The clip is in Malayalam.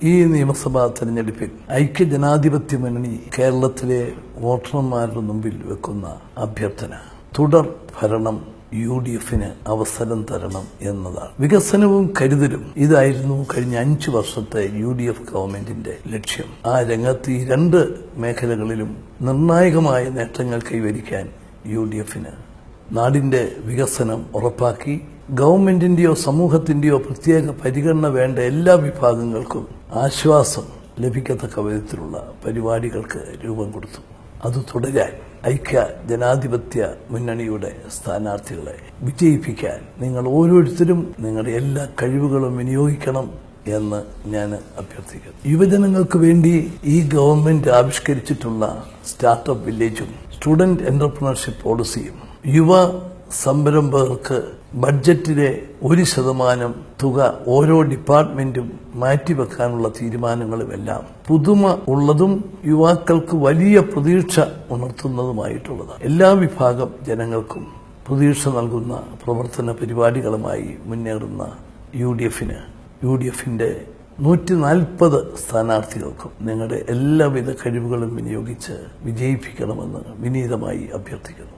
ഈ നിയമസഭാ തെരഞ്ഞെടുപ്പിൽ ഐക്യജനാധിപത്യ മുന്നണി കേരളത്തിലെ വോട്ടർമാരുടെ മുമ്പിൽ വെക്കുന്ന അഭ്യർത്ഥന തുടർ ഭരണം UDF-ന് അവസരം തരണം എന്നതാണ്. വികസനവും കരുതലും ഇതായിരുന്നു കഴിഞ്ഞ 5 വർഷത്തെ UDF ഗവൺമെന്റിന്റെ ലക്ഷ്യം. ആ രംഗത്ത് ഈ 2 മേഖലകളിലും നിർണായകമായ നേട്ടങ്ങൾ കൈവരിക്കാൻ UDF-ന് നാടിന്റെ വികസനം ഉറപ്പാക്കി ഗവൺമെന്റിന്റെയോ സമൂഹത്തിന്റെയോ പ്രത്യേക പരിഗണന വേണ്ട എല്ലാ വിഭാഗങ്ങൾക്കും ആശ്വാസം ലഭിക്കത്തക്ക വിധത്തിലുള്ള പരിപാടികൾക്ക് രൂപം കൊടുത്തു. അത് തുടരാൻ ഐക്യ ജനാധിപത്യ മുന്നണിയുടെ സ്ഥാനാർത്ഥികളെ വിജയിപ്പിക്കാൻ നിങ്ങൾ ഓരോരുത്തരും നിങ്ങളുടെ എല്ലാ കഴിവുകളും വിനിയോഗിക്കണം എന്ന് ഞാൻ അഭ്യർത്ഥിക്കുന്നു. യുവജനങ്ങൾക്ക് വേണ്ടി ഈ ഗവൺമെന്റ് ആവിഷ്കരിച്ചിട്ടുള്ള സ്റ്റാർട്ടപ്പ് വില്ലേജും സ്റ്റുഡന്റ് എന്റർപ്രണർഷിപ്പ് പോളിസിയും യുവ സംരംഭകർക്ക് ബഡ്ജറ്റിലെ 1% തുക ഓരോ ഡിപ്പാർട്ട്മെന്റും മാറ്റിവെക്കാനുള്ള തീരുമാനങ്ങളുമെല്ലാം പുതുമ ഉള്ളതും യുവാക്കൾക്ക് വലിയ പ്രതീക്ഷ ഉണർത്തുന്നതുമായിട്ടുള്ളതാണ്. എല്ലാ വിഭാഗം ജനങ്ങൾക്കും പ്രതീക്ഷ നൽകുന്ന പ്രവർത്തന പരിപാടികളുമായി മുന്നേറുന്ന UDF-ന്റെ 140 സ്ഥാനാർത്ഥികൾക്കും നിങ്ങളുടെ എല്ലാവിധ കഴിവുകളും വിനിയോഗിച്ച് വിജയിപ്പിക്കണമെന്ന് വിനീതമായി അഭ്യർത്ഥിക്കുന്നു.